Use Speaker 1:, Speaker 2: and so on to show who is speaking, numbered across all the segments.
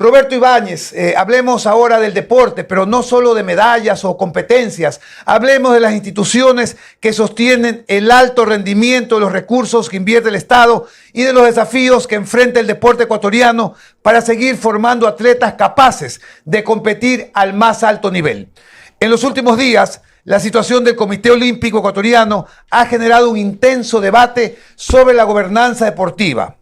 Speaker 1: Roberto Ibáñez, hablemos ahora del deporte, pero no solo de medallas o competencias. Hablemos de las instituciones que sostienen el alto rendimiento de los recursos que invierte el Estado y de los desafíos que enfrenta el deporte ecuatoriano para seguir formando atletas capaces de competir al más alto nivel. En los últimos días, la situación del Comité Olímpico Ecuatoriano ha generado un intenso debate sobre la gobernanza deportiva,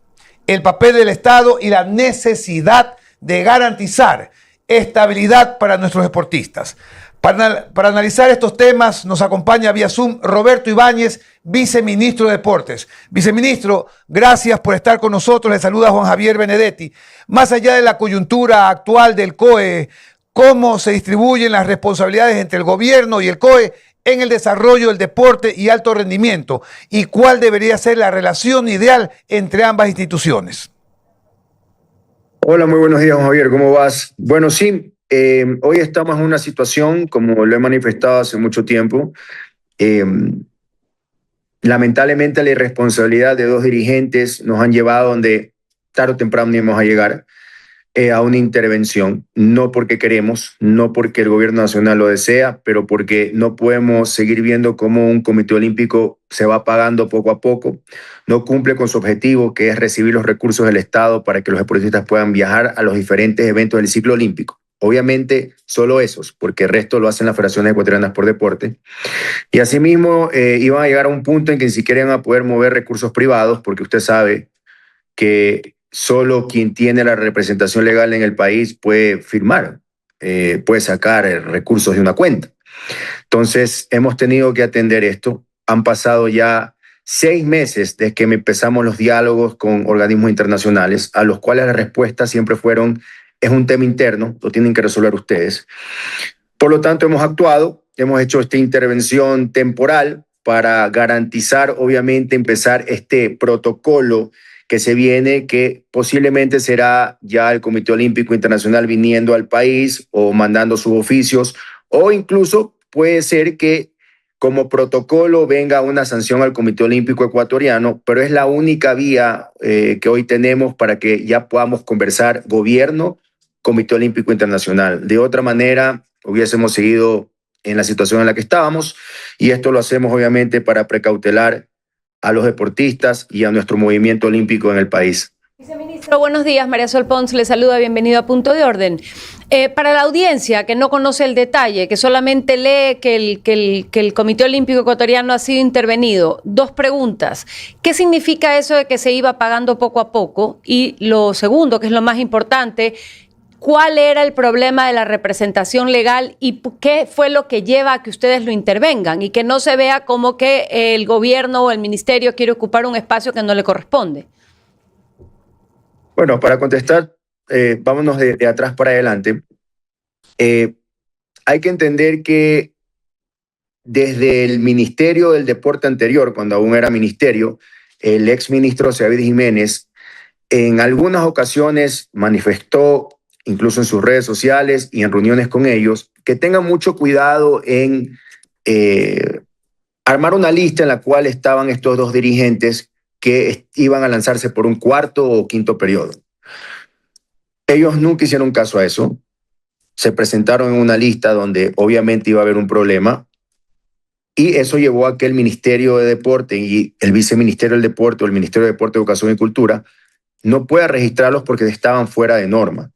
Speaker 1: el papel del Estado y la necesidad de garantizar estabilidad para nuestros deportistas. Para analizar estos temas nos acompaña vía Zoom Roberto Ibáñez, viceministro de Deportes. Viceministro, gracias por estar con nosotros. Le saluda Juan Javier Benedetti. Más allá de la coyuntura actual del COE, ¿cómo se distribuyen las responsabilidades entre el gobierno y el COE en el desarrollo del deporte y alto rendimiento? ¿Y cuál debería ser la relación ideal entre ambas instituciones?
Speaker 2: Hola, muy buenos días, Juan Javier, ¿cómo vas? Bueno, sí, hoy estamos en una situación, como lo he manifestado hace mucho tiempo, lamentablemente la irresponsabilidad de dos dirigentes nos han llevado donde tarde o temprano íbamos a llegar, a una intervención, no porque queremos, no porque el gobierno nacional lo desea, pero porque no podemos seguir viendo cómo un comité olímpico se va pagando poco a poco, no cumple con su objetivo, que es recibir los recursos del Estado para que los deportistas puedan viajar a los diferentes eventos del ciclo olímpico. Obviamente solo esos, porque el resto lo hacen las federaciones ecuatorianas por deporte. Y asimismo iban a llegar a un punto en que ni siquiera iban a poder mover recursos privados, porque usted sabe que solo quien tiene la representación legal en el país puede firmar, puede sacar recursos de una cuenta. Entonces, hemos tenido que atender esto. Han pasado ya 6 meses desde que empezamos los diálogos con organismos internacionales, a los cuales las respuestas siempre fueron: es un tema interno, lo tienen que resolver ustedes. Por lo tanto, hemos actuado, hemos hecho esta intervención temporal para garantizar, obviamente, empezar este protocolo que se viene, que posiblemente será ya el Comité Olímpico Internacional viniendo al país o mandando sus oficios, o incluso puede ser que como protocolo venga una sanción al Comité Olímpico Ecuatoriano, pero es la única vía que hoy tenemos para que ya podamos conversar gobierno, Comité Olímpico Internacional. De otra manera, hubiésemos seguido en la situación en la que estábamos, y esto lo hacemos obviamente para precautelar a los deportistas y a nuestro movimiento olímpico en el país.
Speaker 3: Viceministro, buenos días. María Sol Pons le saluda, bienvenido a Punto de Orden. Para la audiencia que no conoce el detalle, que solamente lee que el Comité Olímpico Ecuatoriano ha sido intervenido, 2 preguntas. ¿Qué significa eso de que se iba pagando poco a poco? Y lo segundo, que es lo más importante, ¿cuál era el problema de la representación legal y qué fue lo que lleva a que ustedes lo intervengan y que no se vea como que el gobierno o el ministerio quiere ocupar un espacio que no le corresponde?
Speaker 2: Bueno, para contestar, vámonos de atrás para adelante. Hay que entender que desde el Ministerio del Deporte anterior, cuando aún era ministerio, el exministro David Jiménez en algunas ocasiones manifestó, incluso en sus redes sociales y en reuniones con ellos, que tengan mucho cuidado en armar una lista en la cual estaban estos 2 dirigentes que iban a lanzarse por un 4º o 5º periodo. Ellos nunca hicieron caso a eso. Se presentaron en una lista donde obviamente iba a haber un problema, y eso llevó a que el Ministerio de Deporte y el Viceministerio del Deporte o el Ministerio de Deporte, Educación y Cultura no pueda registrarlos porque estaban fuera de norma.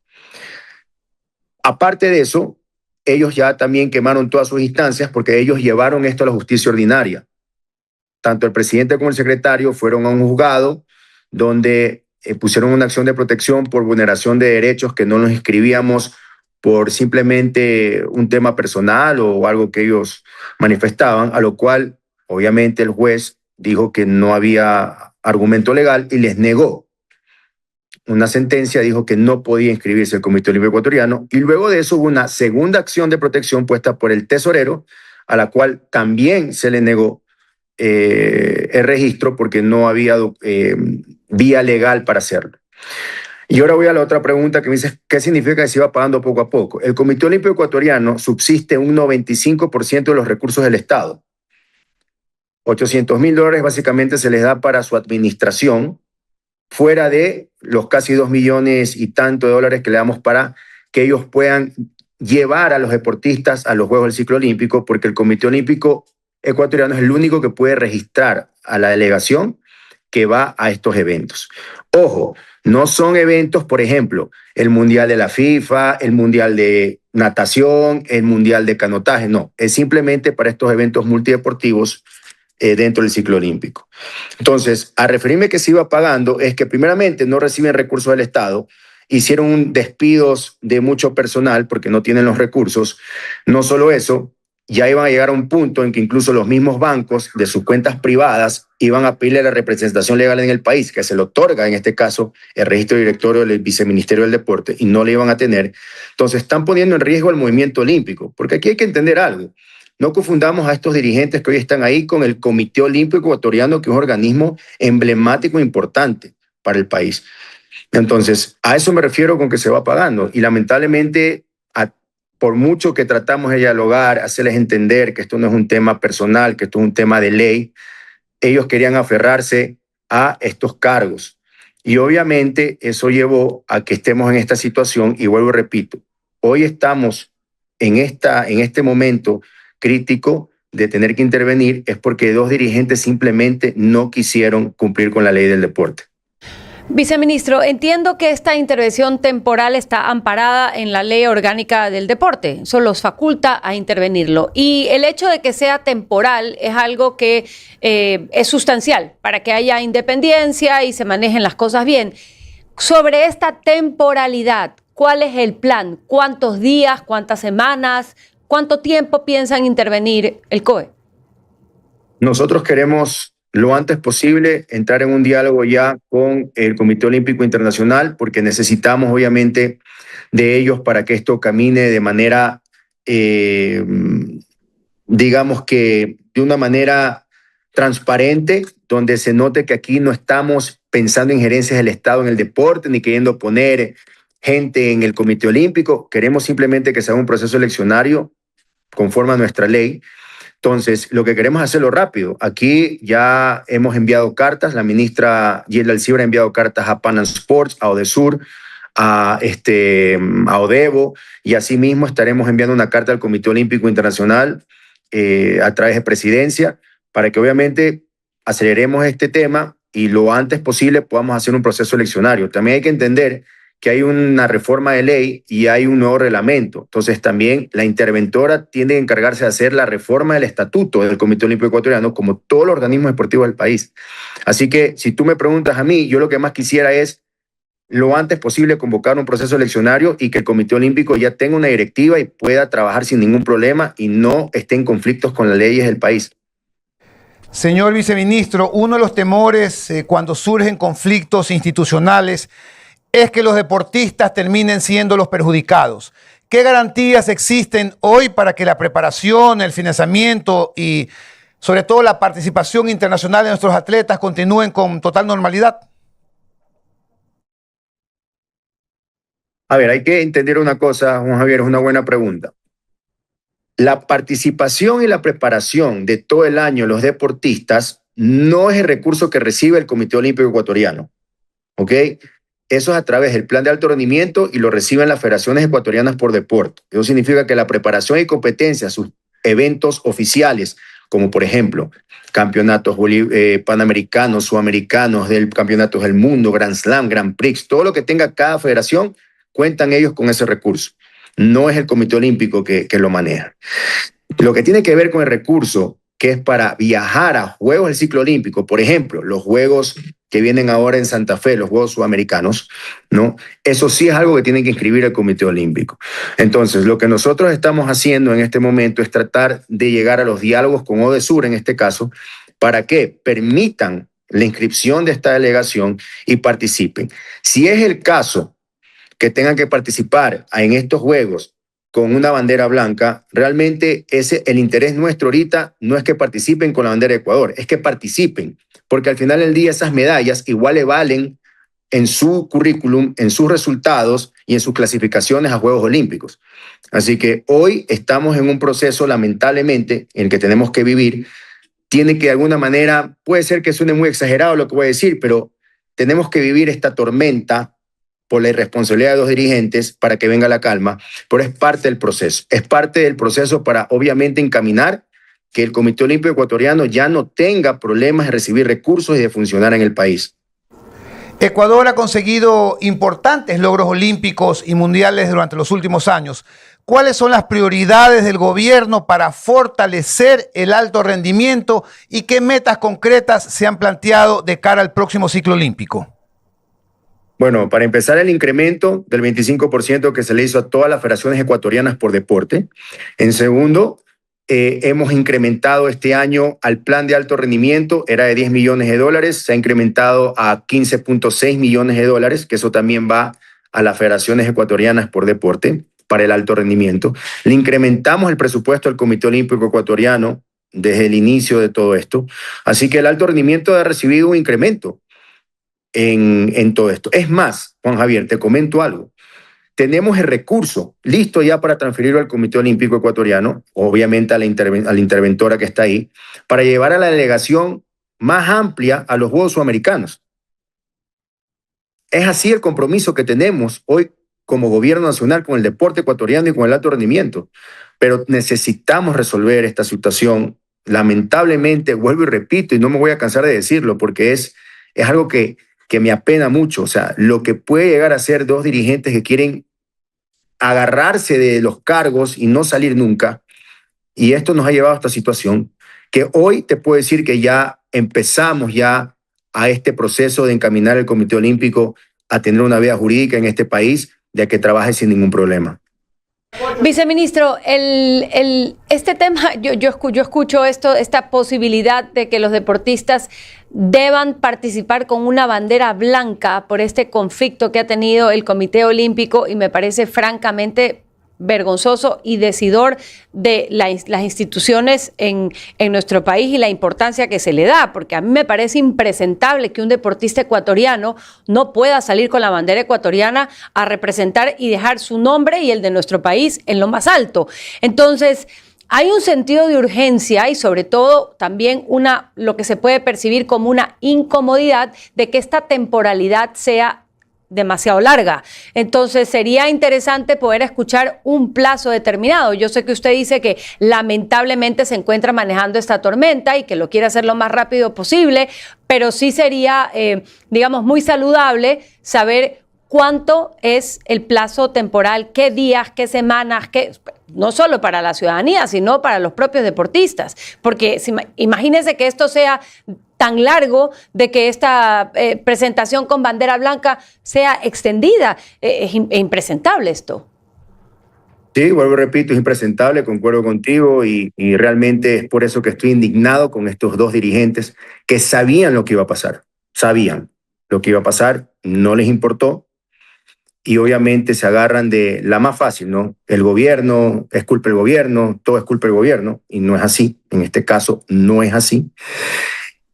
Speaker 2: Aparte de eso, ellos ya también quemaron todas sus instancias porque ellos llevaron esto a la justicia ordinaria. Tanto el presidente como el secretario fueron a un juzgado donde pusieron una acción de protección por vulneración de derechos, que no nos inscribíamos por simplemente un tema personal o algo que ellos manifestaban, a lo cual obviamente el juez dijo que no había argumento legal y les negó una sentencia, dijo que no podía inscribirse el Comité Olímpico Ecuatoriano, y luego de eso hubo una segunda acción de protección puesta por el tesorero, a la cual también se le negó el registro porque no había vía legal para hacerlo. Y ahora voy a la otra pregunta que me dice: ¿qué significa que se iba pagando poco a poco? El Comité Olímpico Ecuatoriano subsiste un 95% de los recursos del Estado. $800,000 básicamente se les da para su administración, fuera de los casi 2 millones y tanto de dólares que le damos para que ellos puedan llevar a los deportistas a los Juegos del Ciclo Olímpico, porque el Comité Olímpico Ecuatoriano es el único que puede registrar a la delegación que va a estos eventos. Ojo, no son eventos, por ejemplo, el Mundial de la FIFA, el Mundial de Natación, el Mundial de Canotaje, no, es simplemente para estos eventos multideportivos dentro del ciclo olímpico. Entonces, a referirme que se iba pagando, es que primeramente no reciben recursos del Estado, hicieron despidos de mucho personal porque no tienen los recursos. No solo eso, ya iban a llegar a un punto en que incluso los mismos bancos de sus cuentas privadas iban a pedirle la representación legal en el país, que se le otorga en este caso el registro directorio del Viceministerio del Deporte, y no le iban a tener. Entonces están poniendo en riesgo el movimiento olímpico, porque aquí hay que entender algo. No confundamos a estos dirigentes que hoy están ahí con el Comité Olímpico Ecuatoriano, que es un organismo emblemático e importante para el país. Entonces, a eso me refiero con que se va pagando. Y lamentablemente, por mucho que tratamos de dialogar, hacerles entender que esto no es un tema personal, que esto es un tema de ley, ellos querían aferrarse a estos cargos. Y obviamente eso llevó a que estemos en esta situación. Y vuelvo y repito, hoy estamos en este momento crítico de tener que intervenir, es porque 2 dirigentes simplemente no quisieron cumplir con la ley del deporte.
Speaker 3: Viceministro, entiendo que esta intervención temporal está amparada en la Ley Orgánica del Deporte, eso los faculta a intervenirlo. Y el hecho de que sea temporal es algo que es sustancial para que haya independencia y se manejen las cosas bien. Sobre esta temporalidad, ¿cuál es el plan? ¿Cuántos días, cuántas semanas, cuánto tiempo piensan intervenir el COE?
Speaker 2: Nosotros queremos lo antes posible entrar en un diálogo ya con el Comité Olímpico Internacional, porque necesitamos obviamente de ellos para que esto camine de manera, digamos que de una manera transparente, donde se note que aquí no estamos pensando en injerencias del Estado en el deporte, ni queriendo poner gente en el Comité Olímpico. Queremos simplemente que sea un proceso eleccionario conforme a nuestra ley. Entonces, lo que queremos es hacerlo rápido. Aquí ya hemos enviado cartas, la ministra Yelda Alcibre ha enviado cartas a Pan Am Sports, a Odesur, a Odevo, y asimismo estaremos enviando una carta al Comité Olímpico Internacional a través de Presidencia, para que obviamente aceleremos este tema y lo antes posible podamos hacer un proceso eleccionario. También hay que entender que hay una reforma de ley y hay un nuevo reglamento. Entonces también la interventora tiene que encargarse de hacer la reforma del estatuto del Comité Olímpico Ecuatoriano, como todos los organismos deportivos del país. Así que si tú me preguntas a mí, yo lo que más quisiera es lo antes posible convocar un proceso eleccionario y que el Comité Olímpico ya tenga una directiva y pueda trabajar sin ningún problema y no esté en conflictos con las leyes del país.
Speaker 1: Señor viceministro, uno de los temores cuando surgen conflictos institucionales es que los deportistas terminen siendo los perjudicados. ¿Qué garantías existen hoy para que la preparación, el financiamiento y sobre todo la participación internacional de nuestros atletas continúen con total normalidad?
Speaker 2: A ver, hay que entender una cosa, Juan Javier, es una buena pregunta. La participación y la preparación de todo el año de los deportistas no es el recurso que recibe el Comité Olímpico Ecuatoriano, ¿ok? Eso es a través del plan de alto rendimiento y lo reciben las federaciones ecuatorianas por deporte. Eso significa que la preparación y competencia, sus eventos oficiales, como por ejemplo campeonatos panamericanos, sudamericanos, campeonatos del mundo, Grand Slam, Grand Prix, todo lo que tenga cada federación, cuentan ellos con ese recurso. No es el Comité Olímpico que lo maneja. Lo que tiene que ver con el recurso que es para viajar a Juegos del Ciclo Olímpico, por ejemplo, los Juegos que vienen ahora en Santa Fe, los Juegos Sudamericanos, ¿no? Eso sí es algo que tiene que inscribir el Comité Olímpico. Entonces, lo que nosotros estamos haciendo en este momento es tratar de llegar a los diálogos con Odesur, en este caso, para que permitan la inscripción de esta delegación y participen. Si es el caso que tengan que participar en estos Juegos con una bandera blanca, realmente el interés nuestro ahorita no es que participen con la bandera de Ecuador, es que participen, porque al final del día esas medallas igual le valen en su currículum, en sus resultados y en sus clasificaciones a Juegos Olímpicos. Así que hoy estamos en un proceso, lamentablemente, en el que tenemos que vivir. Tiene que de alguna manera, puede ser que suene muy exagerado lo que voy a decir, pero tenemos que vivir esta tormenta por la irresponsabilidad de dos dirigentes para que venga la calma, pero es parte del proceso. Es parte del proceso para, obviamente, encaminar que el Comité Olímpico Ecuatoriano ya no tenga problemas de recibir recursos y de funcionar en el país.
Speaker 1: Ecuador ha conseguido importantes logros olímpicos y mundiales durante los últimos años. ¿Cuáles son las prioridades del gobierno para fortalecer el alto rendimiento y qué metas concretas se han planteado de cara al próximo ciclo olímpico?
Speaker 2: Bueno, para empezar, el incremento del 25% que se le hizo a todas las federaciones ecuatorianas por deporte. En segundo, hemos incrementado este año al plan de alto rendimiento, era de $10 millones, se ha incrementado a $15.6 millones, que eso también va a las federaciones ecuatorianas por deporte para el alto rendimiento. Le incrementamos el presupuesto al Comité Olímpico Ecuatoriano desde el inicio de todo esto. Así que el alto rendimiento ha recibido un incremento en todo esto. Es más, Juan Javier, te comento algo. Tenemos el recurso listo ya para transferirlo al Comité Olímpico Ecuatoriano, obviamente a la interventora que está ahí, para llevar a la delegación más amplia a los Juegos Sudamericanos. Es así el compromiso que tenemos hoy como gobierno nacional con el deporte ecuatoriano y con el alto rendimiento. Pero necesitamos resolver esta situación. Lamentablemente, vuelvo y repito, y no me voy a cansar de decirlo, porque es algo que me apena mucho. O sea, lo que puede llegar a ser dos dirigentes que quieren agarrarse de los cargos y no salir nunca. Y esto nos ha llevado a esta situación que hoy te puedo decir que ya empezamos ya a este proceso de encaminar el Comité Olímpico a tener una vía jurídica en este país, de que trabaje sin ningún problema.
Speaker 3: Viceministro, este tema, yo escucho esta posibilidad de que los deportistas deban participar con una bandera blanca por este conflicto que ha tenido el Comité Olímpico, y me parece francamente vergonzoso y decidor de las instituciones en nuestro país y la importancia que se le da, porque a mí me parece impresentable que un deportista ecuatoriano no pueda salir con la bandera ecuatoriana a representar y dejar su nombre y el de nuestro país en lo más alto. Entonces, hay un sentido de urgencia y sobre todo también lo que se puede percibir como una incomodidad de que esta temporalidad sea demasiado larga. Entonces sería interesante poder escuchar un plazo determinado. Yo sé que usted dice que lamentablemente se encuentra manejando esta tormenta y que lo quiere hacer lo más rápido posible, pero sí sería, digamos, muy saludable saber cuánto es el plazo temporal, qué días, qué semanas, no solo para la ciudadanía, sino para los propios deportistas. Porque imagínense que esto sea tan largo, de que esta presentación con bandera blanca sea extendida. Es impresentable esto.
Speaker 2: Sí, vuelvo y repito, es impresentable, concuerdo contigo y realmente es por eso que estoy indignado con estos dos dirigentes que sabían lo que iba a pasar, sabían lo que iba a pasar, no les importó y obviamente se agarran de la más fácil, ¿no? El gobierno, es culpa del gobierno, todo es culpa del gobierno y no es así, en este caso no es así.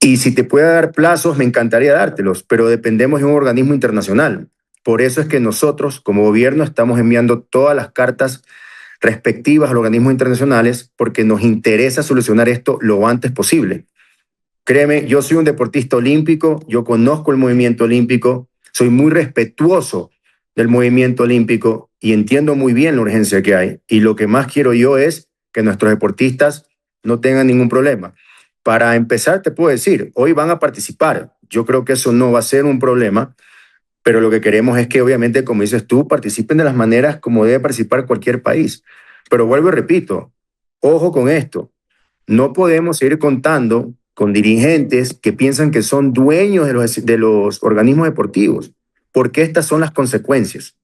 Speaker 2: Y si te puede dar plazos, me encantaría dártelos, pero dependemos de un organismo internacional. Por eso es que nosotros, como gobierno, estamos enviando todas las cartas respectivas a los organismos internacionales porque nos interesa solucionar esto lo antes posible. Créeme, yo soy un deportista olímpico, yo conozco el movimiento olímpico, soy muy respetuoso del movimiento olímpico y entiendo muy bien la urgencia que hay. Y lo que más quiero yo es que nuestros deportistas no tengan ningún problema. Para empezar, te puedo decir, hoy van a participar. Yo creo que eso no va a ser un problema, pero lo que queremos es que, obviamente, como dices tú, participen de las maneras como debe participar cualquier país. Pero vuelvo y repito, ojo con esto. No podemos seguir contando con dirigentes que piensan que son dueños de los organismos deportivos, porque estas son las consecuencias.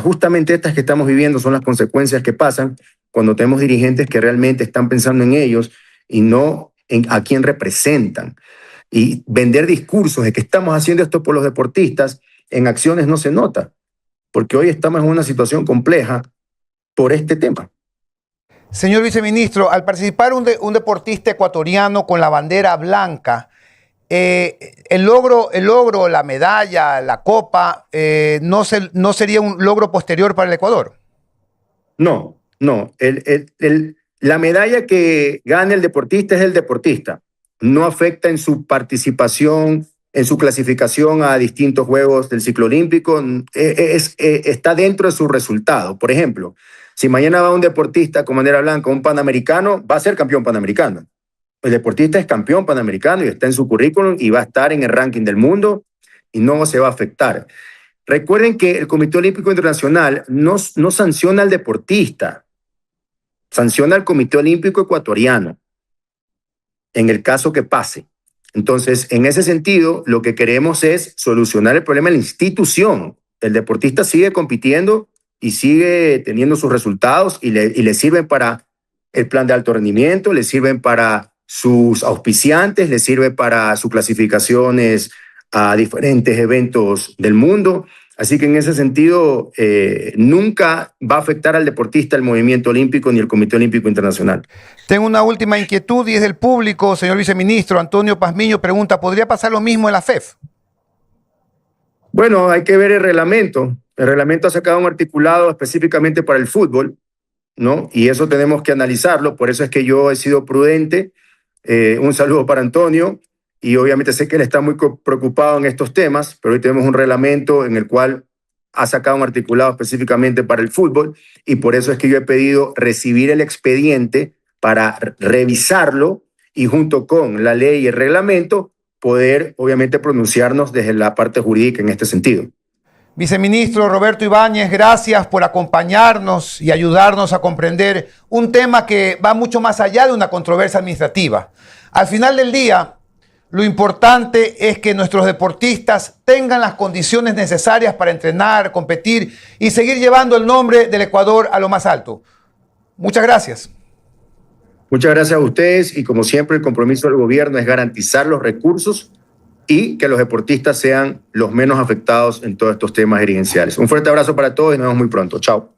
Speaker 2: Justamente estas que estamos viviendo son las consecuencias que pasan cuando tenemos dirigentes que realmente están pensando en ellos y no a quién representan. Y vender discursos de que estamos haciendo esto por los deportistas, en acciones no se nota, porque hoy estamos en una situación compleja por este tema.
Speaker 1: Señor viceministro, al participar un deportista ecuatoriano con la bandera blanca, el logro, la medalla, la copa, no sería un logro posterior para el Ecuador.
Speaker 2: No. La medalla que gana el deportista es el deportista. No afecta en su participación en su clasificación a distintos juegos del ciclo olímpico, está dentro de su resultado. Por ejemplo, si mañana va un deportista con bandera blanca, un panamericano, va a ser campeón panamericano. El deportista es campeón panamericano y está en su currículum y va a estar en el ranking del mundo y no se va a afectar. Recuerden que el Comité Olímpico Internacional no sanciona al deportista, sanciona al Comité Olímpico Ecuatoriano, en el caso que pase. Entonces, en ese sentido, lo que queremos es solucionar el problema de la institución. El deportista sigue compitiendo y sigue teniendo sus resultados y le sirven para el plan de alto rendimiento, le sirven para sus auspiciantes, le sirve para sus clasificaciones a diferentes eventos del mundo. Así que en ese sentido, nunca va a afectar al deportista el movimiento olímpico ni el Comité Olímpico Internacional.
Speaker 1: Tengo una última inquietud y es del público, señor viceministro. Antonio Pazmiño pregunta, ¿podría pasar lo mismo en la FEF?
Speaker 2: Bueno, hay que ver el reglamento. El reglamento ha sacado un articulado específicamente para el fútbol, ¿no? Y eso tenemos que analizarlo. Por eso es que yo he sido prudente. Un saludo para Antonio. Y obviamente sé que él está muy preocupado en estos temas, pero hoy tenemos un reglamento en el cual ha sacado un articulado específicamente para el fútbol y por eso es que yo he pedido recibir el expediente para revisarlo y junto con la ley y el reglamento poder obviamente pronunciarnos desde la parte jurídica en este sentido.
Speaker 1: Viceministro Roberto Ibáñez, gracias por acompañarnos y ayudarnos a comprender un tema que va mucho más allá de una controversia administrativa. Al final del día, lo importante es que nuestros deportistas tengan las condiciones necesarias para entrenar, competir y seguir llevando el nombre del Ecuador a lo más alto. Muchas gracias.
Speaker 2: Muchas gracias a ustedes y como siempre el compromiso del gobierno es garantizar los recursos y que los deportistas sean los menos afectados en todos estos temas dirigenciales. Un fuerte abrazo para todos y nos vemos muy pronto. Chao.